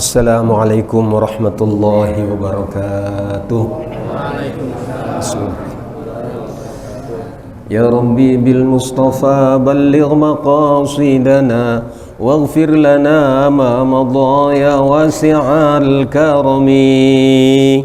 Assalamualaikum warahmatullahi wabarakatuh. Ya Rabbi bil Mustafa balligh maqasidana waghfir lana ma madha ya wasi'al karami.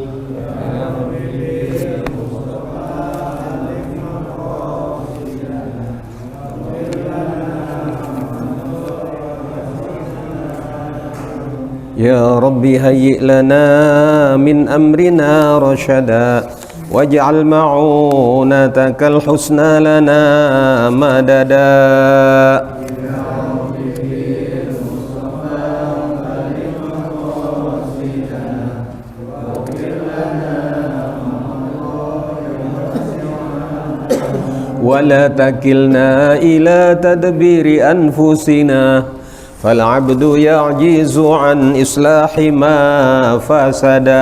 Ya Rabbi hayyi lana min amrina rashada waj'al ma'unatakal husna lana madada. Wa la takilna ila tadbiri anfusina fal abdu ya'jizu an islahi ma fasada.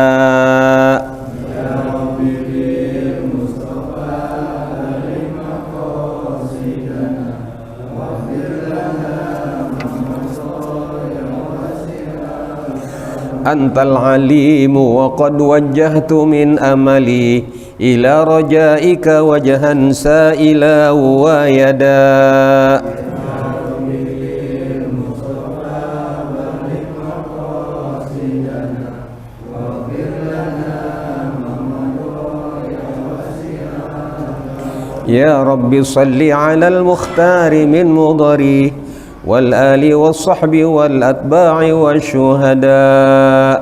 Antal alimu wa qad wajjahtu min amali ila rajaika wajhan sa'ila wa yada. Ya Rabbi salli ala al-mukhtari min mudari wal ali was sahbi wal atba'i wasyuhada.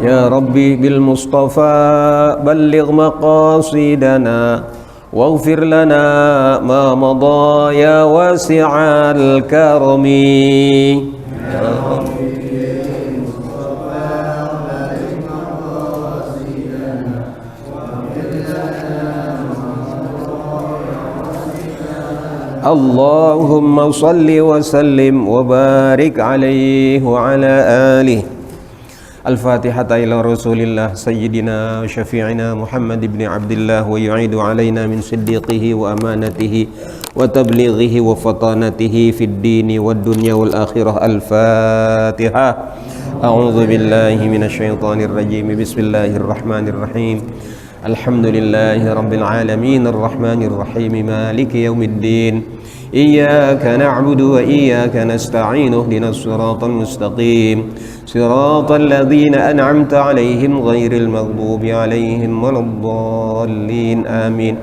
Ya Rabbi bil Mustafa balligh maqasidana waghfir lana ma madha ya wasi'al karami. Ya Rabbi bil Mustafa balligh maqasidana waghfir lana ma madha. Allahumma salli wa sallim wa barik alaihi wa ala alihi. Al-Fatihata ila Rasulillah Sayyidina wa Syafi'ina Muhammad ibn Abdillah wa yu'idu alaina min siddiqihi wa amanatihi wa tablighihi wa fatanatihi fid dini wad dunya wal akhirah. Al-Fatiha. A'udzu billahi minasy syaithanir rajim. Bismillahirrahmanirrahim. Alhamdulillahi rabbil alamin arrahmanir rahim maliki yaumiddin. Iyyaka na'budu wa iyyaka nasta'in ihdinas siratal mustaqim siratal ladzina an'amta 'alaihim ghairil maghdubi 'alaihim waladdallin amin.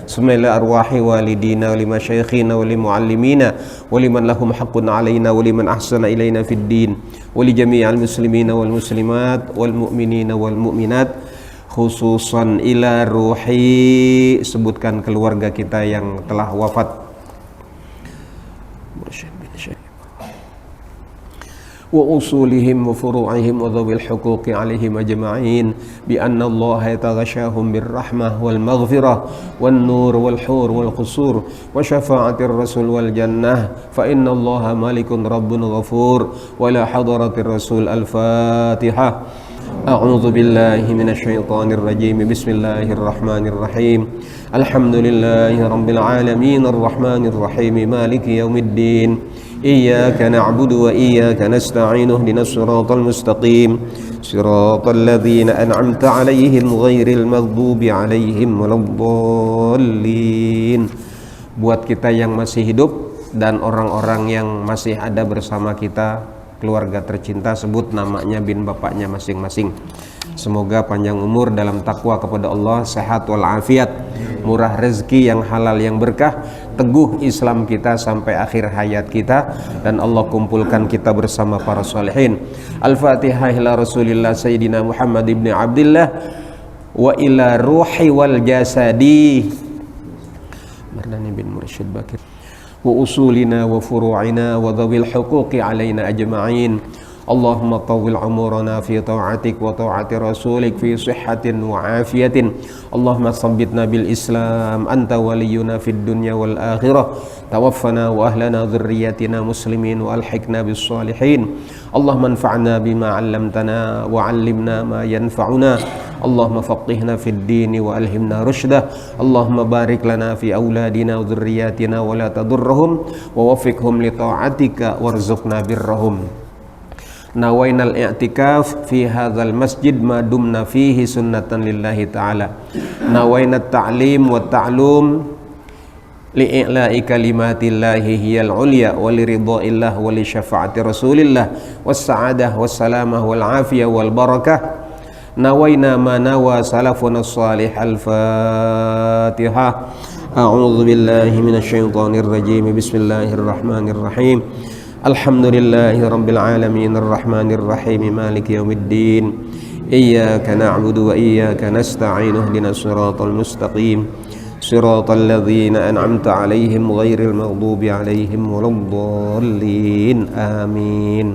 Bismillah arwahi walidina wa limasyayikhina wa limuallimina wa liman lahum haqqun 'alaina wa liman ahsana ilaina fid din wa li jami'il muslimina wal muslimat wal mu'minina wal mu'minat khususan ila ruhi, sebutkan keluarga kita yang telah wafat wa usulihim wa furu'ihim wa dhawil huquqi alaihim ajma'in bi anna Allah yataghashahum birrahmah wal maghfirah wan nur wal hur wal qusur wa syafa'atir rasul wal jannah fa inna Allah malikun rabbun ghafur wa la hadaratir rasul. Al-Fatihah. A'udzu billahi minasy syaithanir rajim. Bismillahirrahmanirrahim. Alhamdulillahi rabbil alamin arrahmanir rahim maliki yaumiddin. Iyyaka na'budu wa iyyaka nasta'in ihdinas siratal mustaqim siratal ladzina an'amta 'alaihim ghairil maghdubi 'alaihim waladdallin. Buat kita yang masih hidup dan orang-orang yang masih ada bersama kita, keluarga tercinta, sebut namanya bin bapaknya masing-masing. Semoga panjang umur dalam takwa kepada Allah, sehat walafiat, murah rezeki yang halal yang berkah, teguh Islam kita sampai akhir hayat kita, dan Allah kumpulkan kita bersama para salihin. Al-Fatihah ila Rasulillah Sayyidina Muhammad ibn Abdillah wa ila ruhi wal jasadi Mardani bin Mursyid Bakir wa usulina wa furu'ina wa dhawil huquqi alaina ajma'in. اللهم طول عمرنا في طاعتك وطاعة رسولك في صحة وعافية اللهم ثبتنا بالإسلام أنت ولينا في الدنيا والآخرة توفنا وأهلنا ذريتنا مسلمين وألحقنا بالصالحين اللهم انفعنا بما علمتنا وعلمنا ما ينفعنا اللهم فقهنا في الدين وألهمنا رشده اللهم بارك لنا في أولادنا وذرياتنا ولا تضرهم ووفقهم لطاعتك وارزقنا برهم نوينا الاعتكاف في هذا المسجد ما دمنا فيه سنة لله تعالى نوينا التعليم والتعلوم لإعلاء كلمات الله هي العليا ولرضاء الله ولشفاعة رسول الله والسعادة والسلامة والعافية والبركة نوينا ما نوى سلفنا الصالح الفاتحة أعوذ بالله من الشيطان الرجيم بسم الله الرحمن الرحيم الحمد لله رب العالمين الرحمن الرحيم مالك يوم الدين إياك نعبد وإياك نستعين اهدنا الصراط المستقيم صراط الذين أنعمت عليهم غير المغضوب عليهم ولا الضالين آمين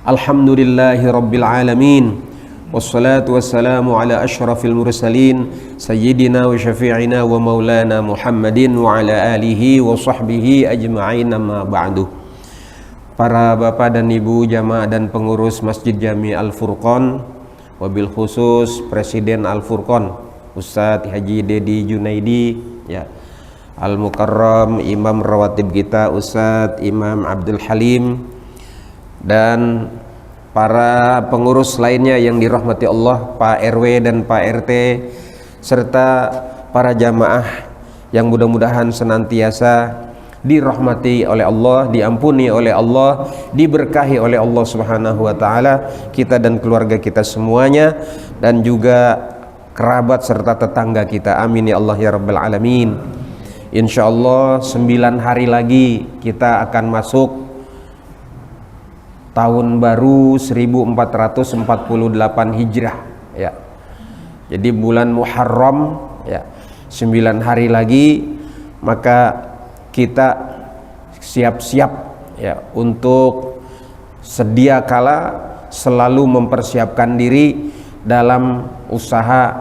الحمد لله رب العالمين والصلاة والسلام على أشرف المرسلين سيدنا وشفيعنا ومولانا محمد وعلى آله وصحبه أجمعين ما بعد. Para bapak dan ibu jamaah dan pengurus Masjid Jami Al-Furqan, wabil khusus Presiden Al-Furqan Ustadz Haji Dedi Junaidi ya, Al-Mukarram Imam Rawatib kita Ustadz Imam Abdul Halim, dan para pengurus lainnya yang dirahmati Allah, Pak RW dan Pak RT, serta para jamaah yang mudah-mudahan senantiasa dirahmati oleh Allah, diampuni oleh Allah, diberkahi oleh Allah Subhanahu wa taala, kita dan keluarga kita semuanya, dan juga kerabat serta tetangga kita. Amin ya Allah ya rabbal alamin. Insyaallah 9 hari lagi kita akan masuk tahun baru 1448 Hijrah ya. Jadi bulan Muharram ya, 9 hari lagi, maka kita siap-siap ya untuk sedia kala selalu mempersiapkan diri dalam usaha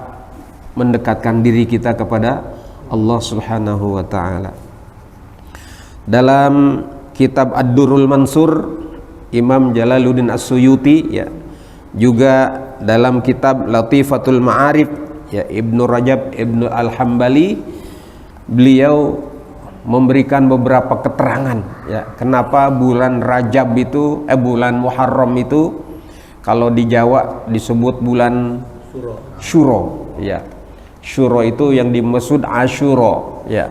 mendekatkan diri kita kepada Allah Subhanahu wa taala. Dalam kitab Ad-Durrul Mansur Imam Jalaluddin As-Suyuti ya, juga dalam kitab Latifatul Ma'arif ya, Ibnu Rajab Ibnu Al-Hambali, beliau memberikan beberapa keterangan ya, kenapa bulan Rajab itu bulan Muharram itu kalau di Jawa disebut bulan Syuro ya. Syuro itu yang dimaksud Asyura ya.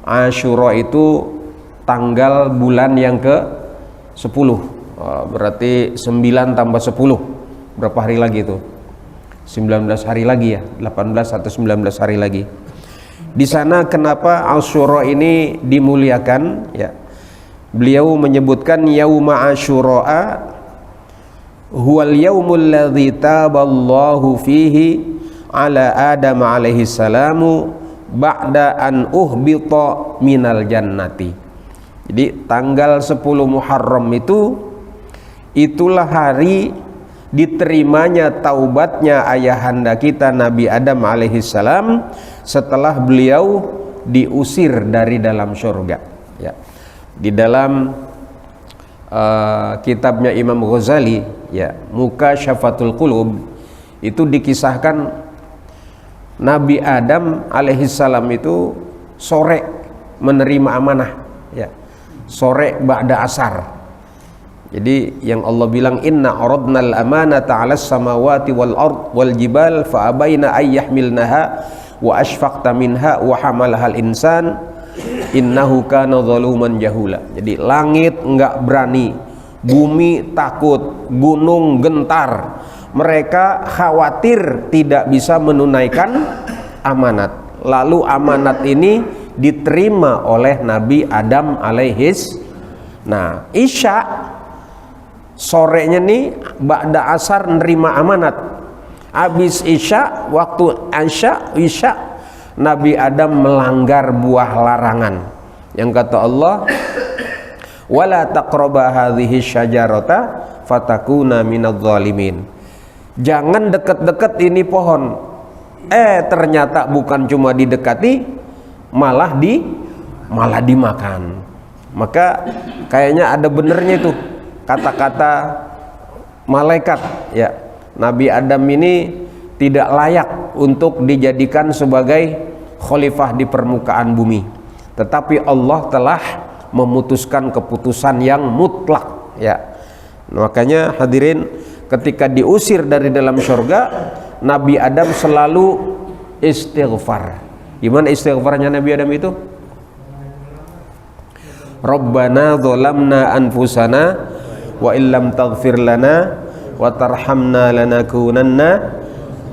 Asyura itu tanggal bulan yang ke-10. Berarti 9 tambah 10 berapa hari lagi itu? 19 hari lagi ya, 18 atau 19 hari lagi. Di sana kenapa Asyura ini dimuliakan ya? Beliau menyebutkan yauma Asyura huwal yaumul ladzi taballahu fihi ala Adam alaihi salamu ba'da an uhbita minal jannati. Jadi tanggal 10 Muharram itulah hari diterimanya taubatnya ayahanda kita Nabi Adam alaihissalam setelah beliau diusir dari dalam surga ya. Di dalam kitabnya Imam Ghazali ya, Mukasyafatul Qulub, itu dikisahkan Nabi Adam alaihissalam itu sore menerima amanah ya, sore ba'da asar. Jadi yang Allah bilang inna aradnal amanata 'alas samawati wal ard wal jibal fa abaina ay yahmilnaha wa asfaqta minha wa hamalahal insan innahu kana zaluman jahula. Jadi langit enggak berani, bumi takut, gunung gentar. Mereka khawatir tidak bisa menunaikan amanat. Lalu amanat ini diterima oleh Nabi Adam alaihis. Nah, Isya sorenya nih ba'da asar nerima amanat. Habis Isya, waktu Isya Nabi Adam melanggar buah larangan. Yang kata Allah, wala taqraba hadhihi syajarata fatakuna minadz zalimin. Jangan dekat-dekat ini pohon. Ternyata bukan cuma didekati, malah dimakan. Maka kayaknya ada benernya itu kata-kata malaikat, ya. Nabi Adam ini tidak layak untuk dijadikan sebagai khalifah di permukaan bumi, tetapi Allah telah memutuskan keputusan yang mutlak, ya. Makanya hadirin, ketika diusir dari dalam surga, Nabi Adam selalu istighfar. Gimana istighfarnya Nabi Adam itu? Rabbana dzalamna anfusana wa illam taghfir lana wa tarhamna lanakunanna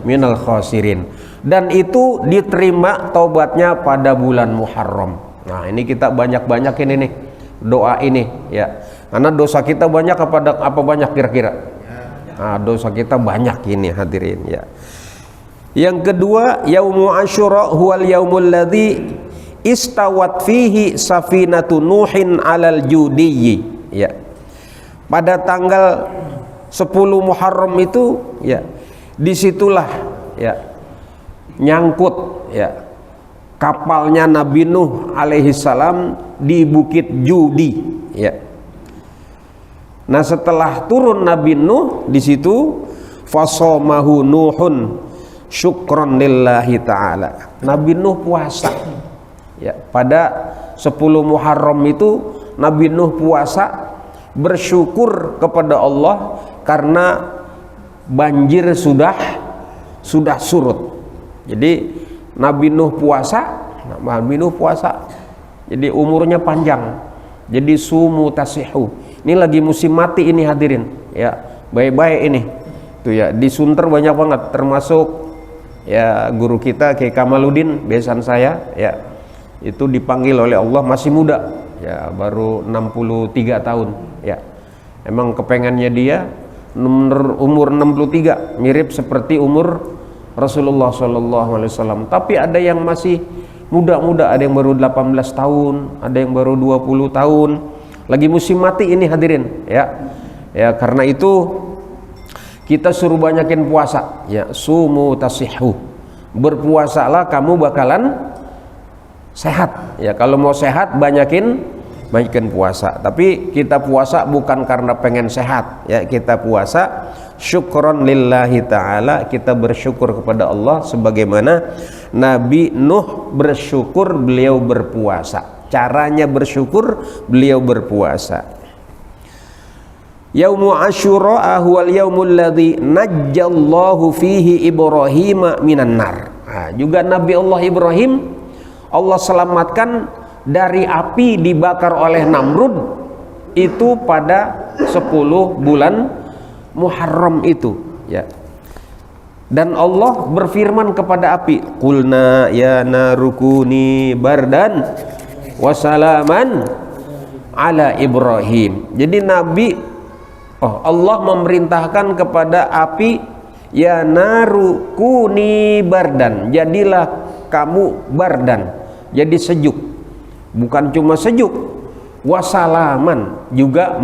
minal khasirin. Dan itu diterima taubatnya pada bulan Muharram. Nah, ini kita banyak-banyakin ini doa ini, ya. Karena dosa kita banyak apa banyak kira-kira? Nah, dosa kita banyak ini hadirin, ya. Yang kedua, Yaumu Asyura huwal yaumul ladzi istawat fihi safinatu Nuhin 'alal judiyyi, ya. Pada tanggal 10 Muharram itu, ya, disitulah, ya, nyangkut, ya, kapalnya Nabi Nuh alaihi salam di Bukit Judi, ya. Nah, setelah turun Nabi Nuh di situ, fasomahu Nuhun syukron lillahi ta'ala. Nabi Nuh puasa, ya. Pada 10 Muharram itu Nabi Nuh puasa bersyukur kepada Allah karena banjir sudah surut. Jadi Nabi Nuh puasa, jadi umurnya panjang. Jadi sumu tasihu. Ini lagi musim mati ini hadirin, ya. Baik-baik ini. Tuh, ya, di Sunter banyak banget, termasuk, ya, guru kita Kiai Kamaluddin, besan saya, ya. Itu dipanggil oleh Allah masih muda, ya, baru 63 tahun, ya. Emang kepengennya dia umur 63 mirip seperti umur Rasulullah SAW. Tapi ada yang masih muda-muda, ada yang baru 18 tahun, ada yang baru 20 tahun. Lagi musim mati ini hadirin, ya. Ya, karena itu kita suruh banyakin puasa, ya. Sumu tasihu. Berpuasalah kamu bakalan sehat, ya. Kalau mau sehat banyakin puasa. Tapi kita puasa bukan karena pengen sehat, ya. Kita puasa syukron lillahi ta'ala, kita bersyukur kepada Allah sebagaimana Nabi Nuh bersyukur beliau berpuasa. Caranya bersyukur beliau berpuasa. Yaumu Asyura huwal yaumul ladzi najjallahu fihi Ibrahim minan nar. Nah, juga Nabi Allah Ibrahim Allah selamatkan dari api dibakar oleh Namrud itu pada 10 bulan Muharram itu, ya. Dan Allah berfirman kepada api, qulna ya narukuni bardan wasalaman ala Ibrahim. Jadi Allah memerintahkan kepada api, ya narukuni bardan, jadilah kamu bardan, jadi sejuk. Bukan cuma sejuk, wasalaman, juga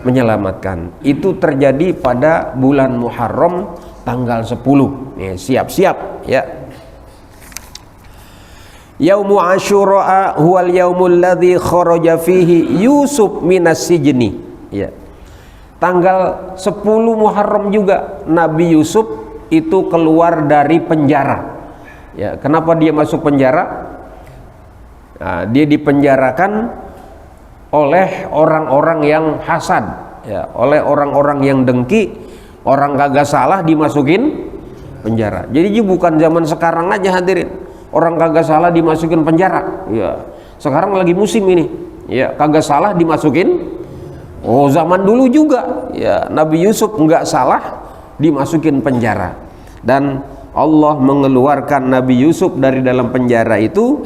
menyelamatkan. Itu terjadi pada bulan Muharram tanggal 10. Ya, siap-siap, ya. Yaumu Asyura huwal yaumul ladzi kharaja fihi Yusuf minas sijni, ya. Tanggal 10 Muharram juga Nabi Yusuf itu keluar dari penjara. Ya, kenapa dia masuk penjara? Nah, dia dipenjarakan oleh orang-orang yang hasad, ya, oleh orang-orang yang dengki. Orang kagak salah dimasukin penjara. Jadi bukan zaman sekarang aja hadirin, orang kagak salah dimasukin penjara, ya. Sekarang lagi musim ini, ya, kagak salah dimasukin. Oh, zaman dulu juga, ya, Nabi Yusuf nggak salah dimasukin penjara. Dan Allah mengeluarkan Nabi Yusuf dari dalam penjara itu,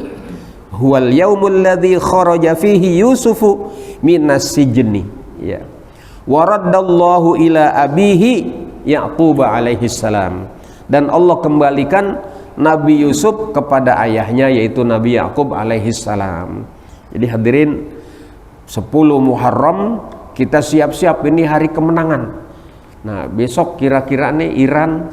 huwal yaumul ladzi kharaja fihi Yusufu minas sijni, ya. Waraddallahu ila abihi Yaqub alaihi salam. Dan Allah kembalikan Nabi Yusuf kepada ayahnya, yaitu Nabi Yaqub alaihi salam. Jadi hadirin, 10 Muharram kita siap-siap, ini hari kemenangan. Nah besok kira-kira nih Iran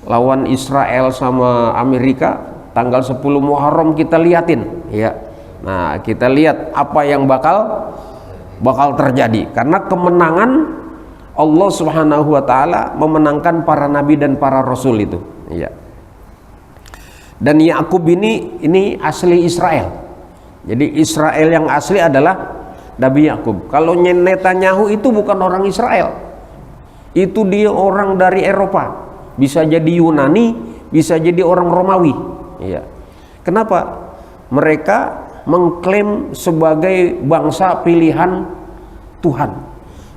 lawan Israel sama Amerika, tanggal 10 Muharram kita liatin ya. Nah kita lihat apa yang bakal terjadi, karena kemenangan Allah Subhanahu wa taala memenangkan para nabi dan para rasul itu ya. Dan Yakub ini asli Israel. Jadi Israel yang asli adalah Nabi Yakub. Kalau Netanyahu itu bukan orang Israel, itu dia orang dari Eropa, bisa jadi Yunani, bisa jadi orang Romawi ya. Kenapa? Mereka mengklaim sebagai bangsa pilihan Tuhan.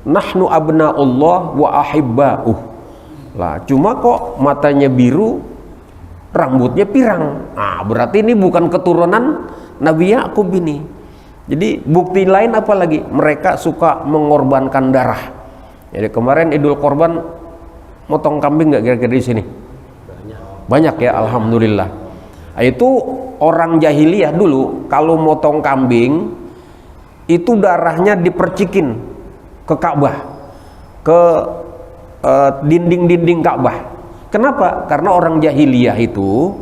Nahnu abna'ullah wa ahibba'uh. Lah, cuma kok matanya biru, rambutnya pirang. Nah, berarti ini bukan keturunan Nabi Yakub ini. Jadi bukti lain apa lagi? Mereka suka mengorbankan darah. Jadi kemarin Idul Korban motong kambing nggak kira-kira di sini? Banyak ya, alhamdulillah. Nah, itu orang jahiliyah dulu kalau motong kambing itu darahnya dipercikin ke Ka'bah, ke dinding-dinding Ka'bah. Kenapa? Karena orang jahiliyah itu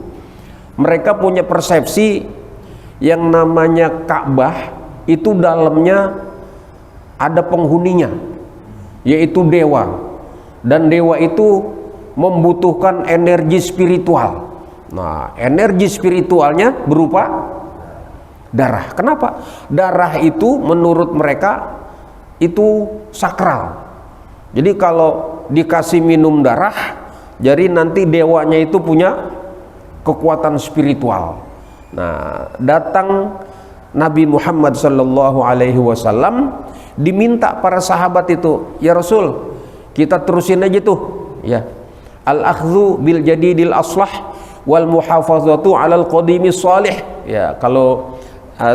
mereka punya persepsi yang namanya Ka'bah itu dalamnya ada penghuninya, yaitu dewa, dan dewa itu membutuhkan energi spiritual. Nah, energi spiritualnya berupa darah. Kenapa? Darah itu menurut mereka itu sakral. Jadi kalau dikasih minum darah, jadi nanti dewanya itu punya kekuatan spiritual. Nah, datang Nabi Muhammad sallallahu alaihi wasallam, diminta para sahabat itu, ya Rasul, kita terusin aja tuh ya, al-akhdhu bil jadidil aslah wal muhafazatu alal qadimi salih ya. Kalau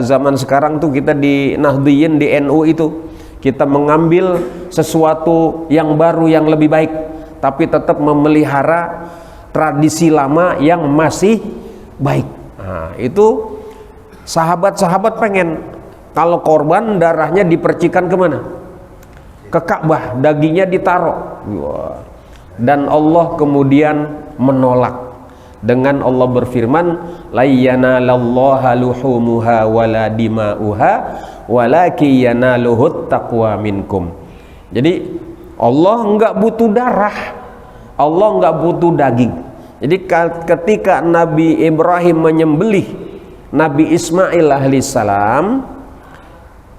zaman sekarang tuh kita di Nahdliyin, di NU itu kita mengambil sesuatu yang baru yang lebih baik, tapi tetap memelihara tradisi lama yang masih baik. Nah, itu sahabat-sahabat pengen kalau korban darahnya dipercikan kemana? Ke Ka'bah, dagingnya ditaruh. Dan Allah kemudian menolak dengan Allah berfirman, la yanalallaha luhumuha wala dima'uha walaki yanaluhut taqwa minkum. Jadi Allah enggak butuh darah, Allah enggak butuh daging. Jadi ketika Nabi Ibrahim menyembelih Nabi Ismail alaihissalam,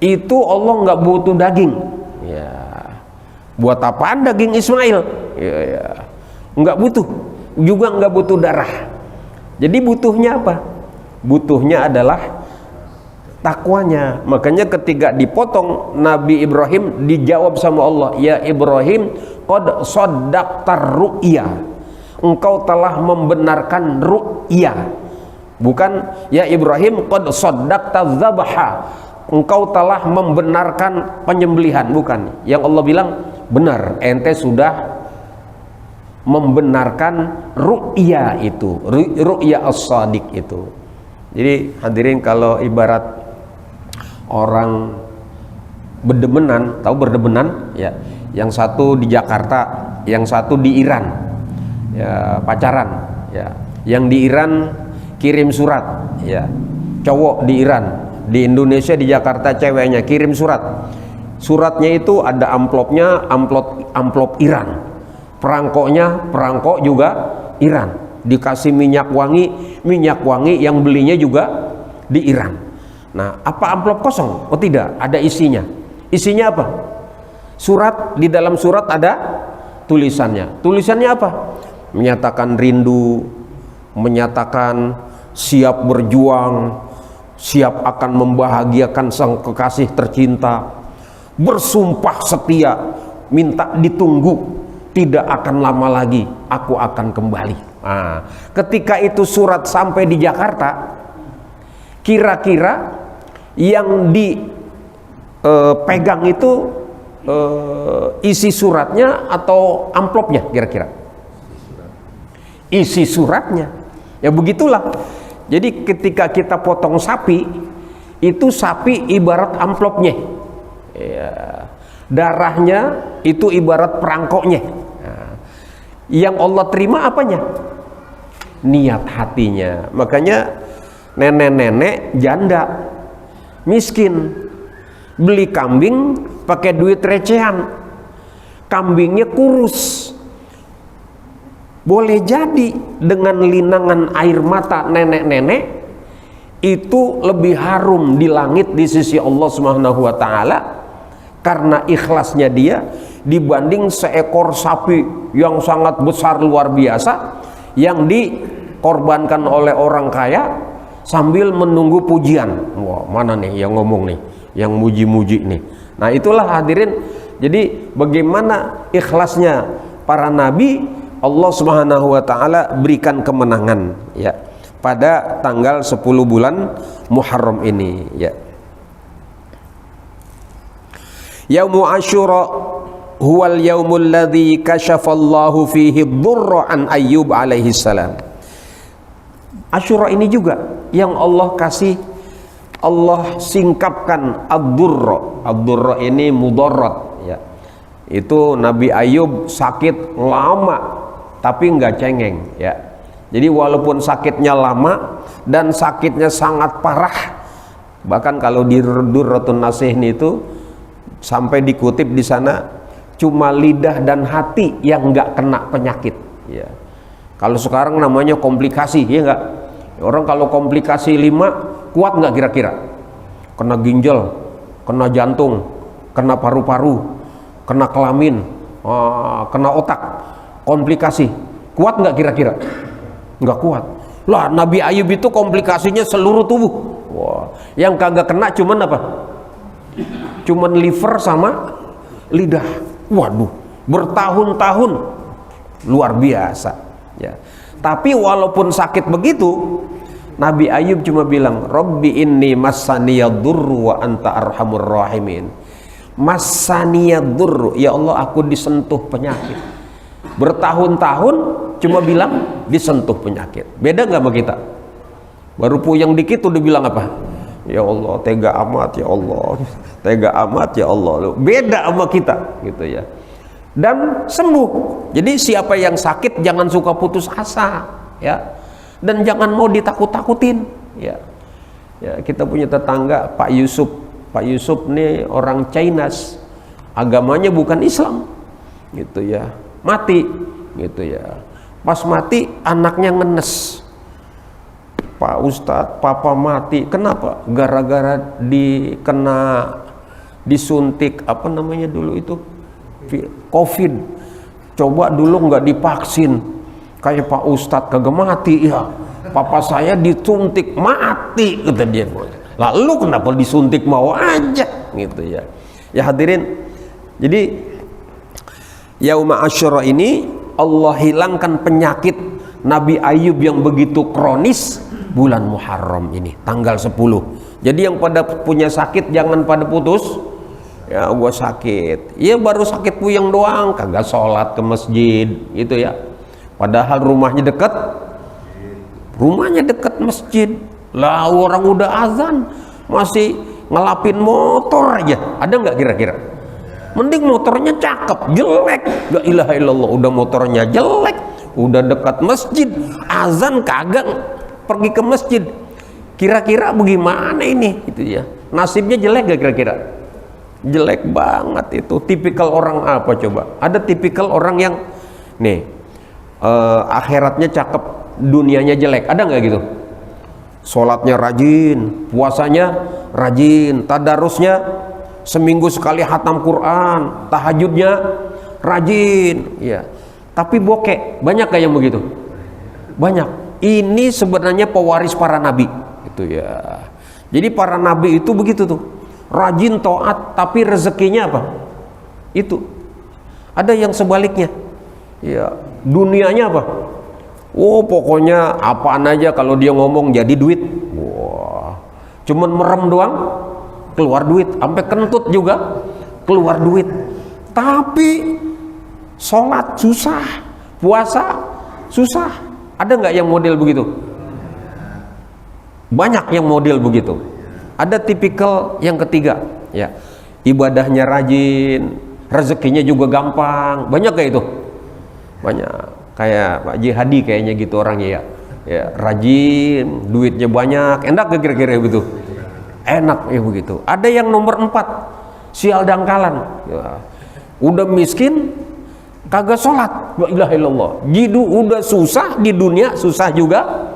itu Allah enggak butuh daging ya. Buat apaan daging Ismail ya. Enggak butuh, juga enggak butuh darah. Jadi butuhnya apa? Butuhnya adalah takwanya. Makanya ketika dipotong Nabi Ibrahim dijawab sama Allah, ya Ibrahim, qad shaddaqtar ru'ya, engkau telah membenarkan ru'ya. Bukan ya Ibrahim qad shaddaqta dzabha, engkau telah membenarkan penyembelihan. Bukan. Yang Allah bilang benar, ente sudah membenarkan ru'ya itu, ru'ya as-sadiq itu. Jadi hadirin, kalau ibarat orang berdemenan, tahu berdemenan ya, yang satu di Jakarta, yang satu di Iran ya, pacaran ya. Yang di Iran kirim surat ya, cowok di Iran, di Indonesia, di Jakarta ceweknya kirim surat. Suratnya itu ada amplopnya, amplop Iran, perangkoknya perangkok juga Iran, dikasih minyak wangi yang belinya juga di Iran. Nah, apa amplop kosong? Oh tidak, ada isinya. Isinya apa? Surat. Di dalam surat ada tulisannya. Tulisannya apa? Menyatakan rindu, menyatakan siap berjuang, siap akan membahagiakan sang kekasih tercinta, bersumpah setia, minta ditunggu, tidak akan lama lagi aku akan kembali. Nah, ketika itu surat sampai di Jakarta, kira-kira yang dipegang itu isi suratnya atau amplopnya? Kira-kira isi suratnya. Ya begitulah. Jadi ketika kita potong sapi, itu sapi ibarat amplopnya Ya. Darahnya itu ibarat perangkoknya. Nah, yang Allah terima apanya? Niat hatinya. Makanya nenek-nenek janda miskin beli kambing pakai duit recehan, kambingnya kurus. Boleh jadi dengan linangan air mata nenek-nenek itu lebih harum di langit di sisi Allah Subhanahu wa taala karena ikhlasnya dia dibanding seekor sapi yang sangat besar luar biasa yang dikorbankan oleh orang kaya sambil menunggu pujian. Wah, mana nih yang ngomong nih, yang muji-muji nih. Nah, itulah hadirin. Jadi bagaimana ikhlasnya para nabi, Allah Subhanahu wa taala berikan kemenangan ya pada tanggal 10 bulan Muharram ini ya. Yaumu Asyura huwal yaumul ladzi kasyafallahu fihi dzurra an Ayyub alaihi salam. Asyura ini juga yang Allah kasih, Allah singkapkan ad-durra. Ad-durra ini mudarat ya. Itu Nabi Ayub sakit lama tapi nggak cengeng ya. Jadi walaupun sakitnya lama dan sakitnya sangat parah, bahkan kalau di Durratun Nasih itu sampai dikutip di sana cuma lidah dan hati yang nggak kena penyakit ya. Kalau sekarang namanya komplikasi ya nggak. Orang kalau komplikasi 5 kuat nggak kira-kira? Kena ginjal, kena jantung, kena paru-paru, kena kelamin, kena otak, komplikasi kuat nggak kira-kira? Nggak kuat lah. Nabi Ayub itu komplikasinya seluruh tubuh. Wah, yang kagak kena cuman apa? Cuman liver sama lidah. Waduh, bertahun-tahun luar biasa ya. Tapi walaupun sakit begitu, Nabi Ayub cuma bilang, Rabbi inni massaniyadurru wa anta arhamur rahimin. Massaniyadurru, ya Allah aku disentuh penyakit. Bertahun-tahun cuma bilang disentuh penyakit. Beda nggak sama kita? Baru puyeng dikit udah bilang apa? Ya Allah tega amat ya Allah, tega amat ya Allah. Beda sama kita gitu ya. Dan sembuh. Jadi siapa yang sakit jangan suka putus asa ya, dan jangan mau ditakut-takutin ya. Ya, kita punya tetangga Pak Yusuf. Pak Yusuf nih orang Chinese, agamanya bukan Islam gitu ya. Mati gitu ya. Pas mati anaknya ngenes, Pak Ustadz papa mati. Kenapa? Gara-gara disuntik apa namanya dulu itu COVID. Coba dulu nggak divaksin kayak Pak Ustadz kagak mati ya. Papa saya disuntik mati kata dia. Lalu kenapa disuntik mau aja gitu ya. Ya hadirin, jadi Yauma Asyura ini Allah hilangkan penyakit Nabi Ayub yang begitu kronis bulan Muharram ini tanggal 10. Jadi yang pada punya sakit jangan pada putus. Ya gua sakit, ya baru sakit puyeng doang, kagak sholat ke masjid gitu ya. Padahal rumahnya dekat masjid. Lah orang udah azan masih ngelapin motor aja. Ada nggak kira-kira? Mending motornya cakep, jelek, la ilaha illallah, udah motornya jelek, udah dekat masjid, azan kagak pergi ke masjid. Kira-kira bagaimana ini gitu ya. Nasibnya jelek gak kira-kira? Jelek banget itu. Tipikal orang apa coba? Ada tipikal orang yang nih akhiratnya cakep, dunianya jelek. Ada nggak gitu? Sholatnya rajin, puasanya rajin, tadarusnya seminggu sekali khatam Quran, tahajudnya rajin ya. Tapi bokeh, banyak kayak yang begitu? Banyak. Ini sebenarnya pewaris para nabi itu ya. Jadi para nabi itu begitu tuh, rajin taat tapi rezekinya apa? Itu. Ada yang sebaliknya ya, dunianya apa? Oh pokoknya apaan aja kalau dia ngomong jadi duit. Wah, cuman merem doang keluar duit, sampai kentut juga keluar duit. Tapi sholat susah, puasa susah. Ada nggak yang model begitu? Banyak yang model begitu. Ada tipikal yang ketiga ya, ibadahnya rajin, rezekinya juga gampang. Banyak kayak itu? Banyak. Kayak Pak Jihadi kayaknya gitu orangnya ya. Ya, rajin, duitnya banyak. Enak gak kira-kira begitu? Enak ya begitu. Ada yang nomor 4, sial dangkalan. Ya. Udah miskin, kagak sholat. La ilaha illallah. Jidu udah susah di dunia, susah juga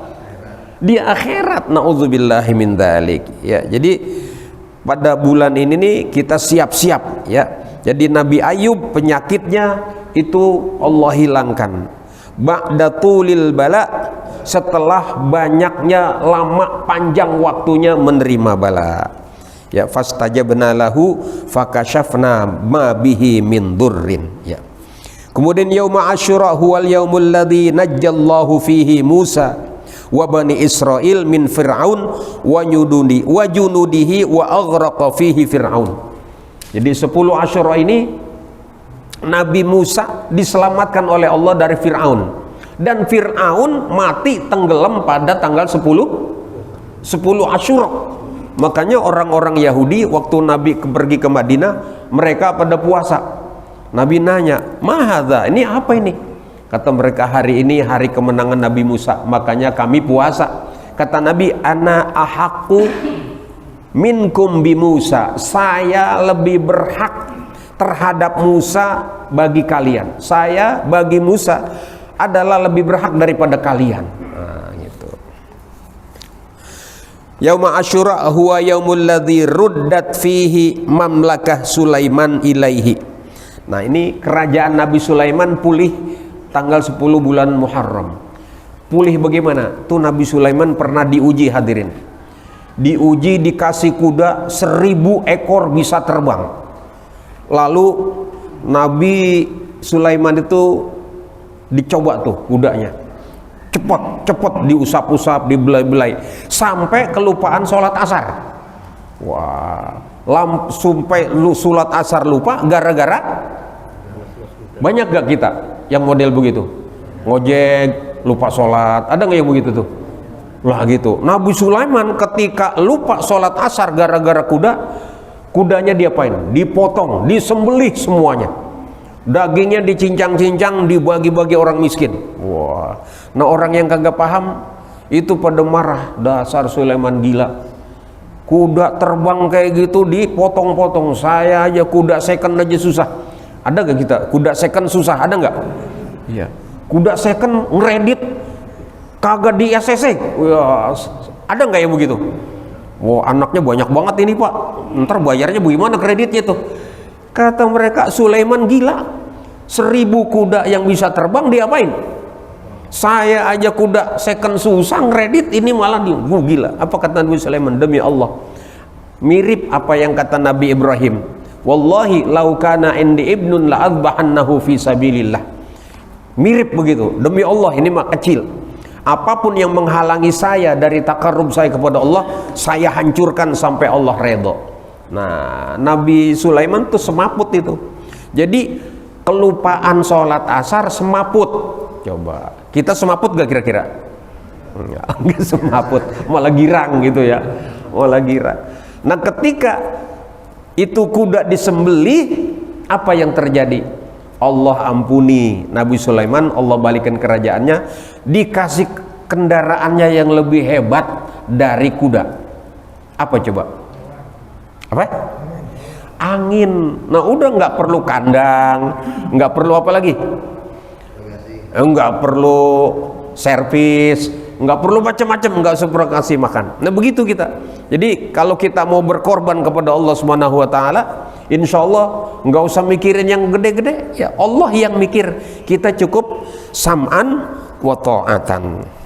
di akhirat. Nauzubillahi min dzalik. Ya, jadi pada bulan ini nih kita siap-siap ya. Jadi Nabi Ayub penyakitnya itu Allah hilangkan. Ba'da tulil bala, setelah banyaknya lama panjang waktunya menerima bala. Ya, fastajabna lahu fakashafna ma bihi min durrin. Ya. Kemudian yauma asyura huwal yaumul ladzi najjallahu fihi Musa wa bani Israil min Fir'aun wa junudihi wa aghraqa fihi Fir'aun. Jadi 10 Asyura ini Nabi Musa diselamatkan oleh Allah dari Fir'aun, dan Fir'aun mati tenggelam pada tanggal 10 Asyura. Makanya orang-orang Yahudi waktu Nabi pergi ke Madinah, mereka pada puasa. Nabi nanya, "Mahadza? Ini apa ini?" Kata mereka, "Hari ini hari kemenangan Nabi Musa, makanya kami puasa." Kata Nabi, "Ana ahaqqu minkum bi Musa." Saya lebih berhak terhadap Musa bagi kalian. Saya bagi Musa adalah lebih berhak daripada kalian. Nah, gitu. Yauma Asyura huwa yaumul ladzi ruddat fihi mamlakah Sulaiman ilaihi. Nah, ini kerajaan Nabi Sulaiman pulih tanggal 10 bulan Muharram. Pulih bagaimana? Tuh Nabi Sulaiman pernah diuji, hadirin. Diuji dikasih kuda 1000 ekor bisa terbang. Lalu Nabi Sulaiman itu dicoba tuh kudanya, cepat diusap-usap, dibelai-belai, sampai kelupaan sholat asar. Wah, sampai lu sholat asar lupa gara-gara banyak gak kita yang model begitu? Ngojek lupa sholat, ada nggak yang begitu tuh? Lah gitu. Nabi Sulaiman ketika lupa sholat asar gara-gara kudanya diapain? Dipotong, disembelih semuanya. Dagingnya dicincang-cincang, dibagi-bagi orang miskin. Wah. Nah, orang yang kagak paham itu pada marah, dasar Sulaiman gila. Kuda terbang kayak gitu dipotong-potong. Saya aja kuda second aja susah. Ada gak kita? Kuda second susah, ada nggak? Iya. Kuda second ngeredit kagak di ACC. Wah, ada nggak yang begitu? Wah, anaknya banyak banget ini Pak, ntar bayarnya bagaimana kreditnya tuh? Kata mereka, Sulaiman gila, 1000 kuda yang bisa terbang diapain? Saya aja kuda second susah kredit, ini malah gila. Apa kata Nabi Sulaiman? Demi Allah, mirip apa yang kata Nabi Ibrahim, wallahi lau kana indi ibnun la adbahannahu fi sabilillah. Mirip begitu, demi Allah ini mah kecil, apapun yang menghalangi saya dari takarrub saya kepada Allah, saya hancurkan sampai Allah redho. Nah, Nabi Sulaiman tuh semaput itu. Jadi kelupaan sholat asar semaput. Coba, kita semaput gak kira-kira? Enggak semaput, malah girang gitu ya, malah girang. Nah, ketika itu kuda disembelih, apa yang terjadi? Allah ampuni Nabi Sulaiman, Allah balikan kerajaannya, dikasih kendaraannya yang lebih hebat dari kuda. Apa coba? Apa? Angin. Nah, udah nggak perlu kandang, nggak perlu apa lagi? Nggak perlu servis, nggak perlu macam-macam, nggak usah kasih makan. Nah, begitu kita. Jadi kalau kita mau berkorban kepada Allah Subhanahu Wa Taala, insya Allah nggak usah mikirin yang gede-gede, ya Allah yang mikir. Kita cukup sam'an wa ta'atan.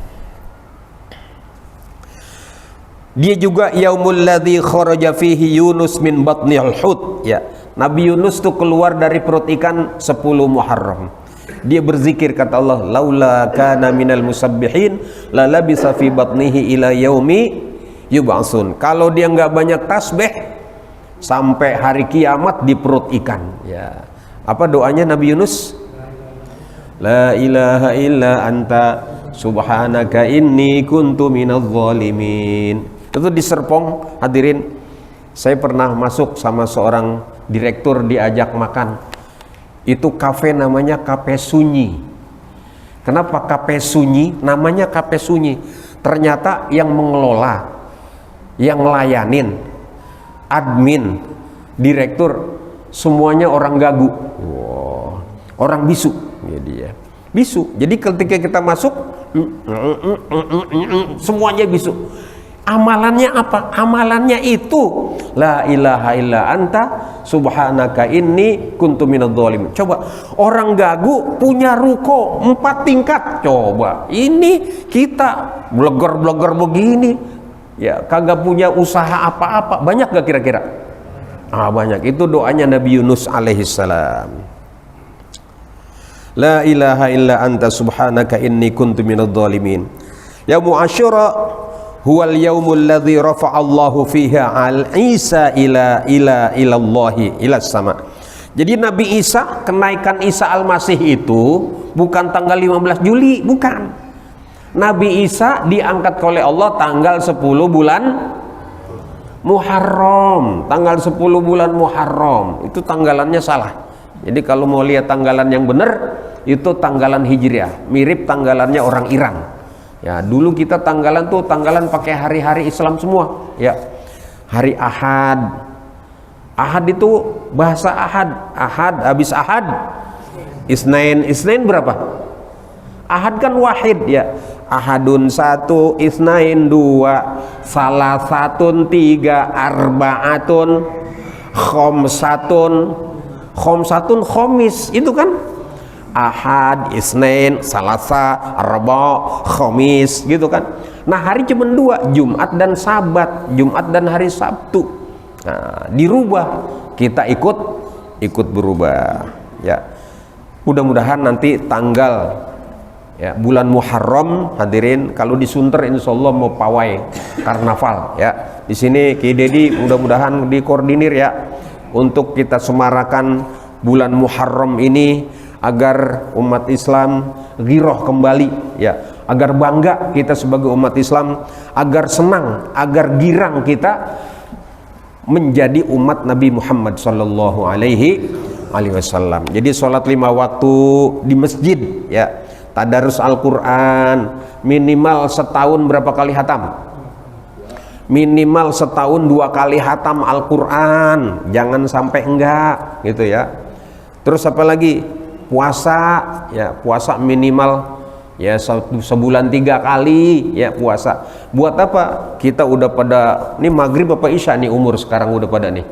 Dia juga yaumul ladzi kharaja fihi Yunus min batnil hut. Ya, Nabi Yunus tuh keluar dari perut ikan 10 Muharram. Dia berzikir, kata Allah, laula kana minal musabbihin la labisa fi batnihi ila yaumi yub'atsun. Kalau dia nggak banyak tasbih, sampai hari kiamat di perut ikan. Ya. Apa doanya Nabi Yunus? La ilaha illa anta subhanaka inni kuntu minadz zalimin. Itu di Serpong, hadirin, saya pernah masuk sama seorang direktur diajak makan. Itu kafe namanya Kafe Sunyi. Kenapa Kafe Sunyi? Namanya Kafe Sunyi. Ternyata yang mengelola, yang ngelayanin, admin, direktur, semuanya orang gagu. Wow. Orang bisu. Jadi ya. Bisu. Jadi ketika kita masuk, semuanya bisu. Amalannya apa? Amalannya itu la ilaha illa anta subhanaka inni kuntu minadz dzalimin. Coba orang gagu punya ruko 4 tingkat. Coba ini kita blogger-blogger begini ya kagak punya usaha apa-apa. Banyak gak kira-kira? Banyak. Itu doanya Nabi Yunus alaihissalam. La ilaha illa anta subhanaka inni kuntu minadz dzalimin. Yaumul Asyura huwal yaumul ladzi rafa'allahu fiha al Isa ilallahi ila sama. Jadi Nabi Isa, kenaikan Isa Al-Masih itu bukan tanggal 15 Juli, bukan. Nabi Isa diangkat oleh Allah tanggal 10 bulan Muharram. Tanggal 10 bulan Muharram. Itu tanggalannya salah. Jadi kalau mau lihat tanggalan yang benar, itu tanggalan Hijriah. Mirip tanggalannya orang Iran. Ya, dulu kita tanggalan tuh tanggalan pakai hari-hari Islam semua, ya. Hari Ahad. Ahad itu bahasa Ahad. Ahad habis Ahad Isnain. Isnain berapa? Ahad kan wahid, ya. Ahadun 1, Isnain 2, Salasatun 3, Arbaatun, Khomsatun Khomis. Itu kan Ahad, Isnin, Salasa, Arba, Khamis, gitu kan. Nah hari cuma 2, Jumat dan Sabat, Jumat dan hari Sabtu. Nah, dirubah, kita ikut berubah. Ya, mudah-mudahan nanti tanggal ya bulan Muharram, hadirin, kalau di Sunter insya Allah mau pawai karnaval. Ya, di sini Ki Dedi mudah-mudahan dikoordinir ya untuk kita semarakan bulan Muharram ini, agar umat Islam ghiroh kembali, ya, agar bangga kita sebagai umat Islam, agar senang, agar girang kita menjadi umat Nabi Muhammad sallallahu alaihi wasallam. Jadi sholat 5 waktu di masjid, ya, tadarus Al-Quran, minimal setahun berapa kali hatam? Minimal setahun 2 kali hatam Al-Quran, jangan sampai enggak, gitu ya. Terus apa lagi? Puasa, ya, puasa minimal ya sebulan 3 kali, ya, puasa. Buat apa? Kita udah pada nih maghrib apa isya nih umur sekarang udah pada nih.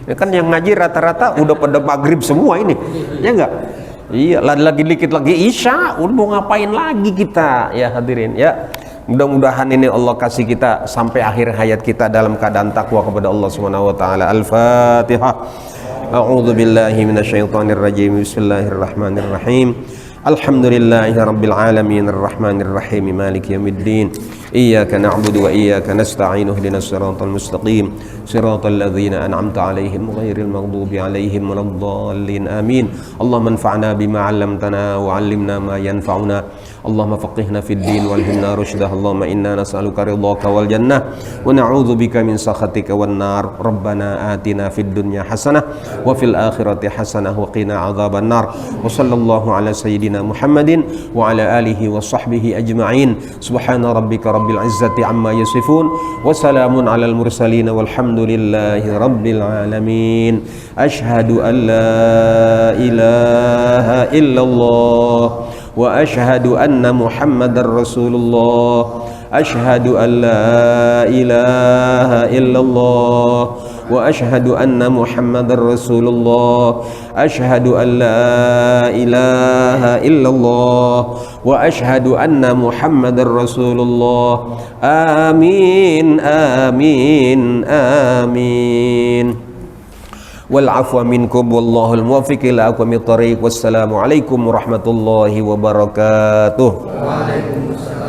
Ya kan yang ngaji rata-rata udah pada maghrib semua ini, ya enggak? Iya, lagi dikit lagi isya, udah mau ngapain lagi kita, ya hadirin, ya. Mudah-mudahan ini Allah kasih kita sampai akhir hayat kita dalam keadaan takwa kepada Allah Subhanahu wa taala. Al-Fatihah. A'udzu billahi minasyaitonir rajim. Bismillahirrahmanirrahim. Alhamdulillahi rabbil alamin arrahmanir rahim maliki yaumiddin. Iyyaka na'budu wa iyyaka nasta'in ihdinas siratal mustaqim siratal ladzina an'amta 'alaihim ghairil maghdubi 'alaihim waladdallin. Amin. Allahumma anfa'na bima 'allamtana wa 'allimna ma yanfa'una. Allahumma faqihna fid din walhimna rusydah. Allahumma inna nas'aluka ridhaka wal jannah wa na'udzu bika min sakhatika wan nar. Rabbana atina fid dunya hasanah wa fil akhirati hasanah wa qina adzaban nar. Wa sallallahu ala sayyidina Muhammadin wa ala alihi wa sahbihi ajma'in. Subhana rabbika rabbil izzati amma yasifun wa salamun alal mursalin walhamdulillahi rabbil alamin. Ashhadu an la ilaha illallah wa ashhadu anna Muhammadar Rasulullah. Ashhadu an la ilaha illallah wa ashhadu anna Muhammadar Rasulullah. Ashhadu an la ilaha illallah wa ashhadu anna Muhammadar Rasulullah. Amin amin amin. Wal afwa minkum wallahul muwaffiq ila aqwamit thoriq. Wassalamu alaikum warahmatullahi wabarakatuh. Waalaikumsalam.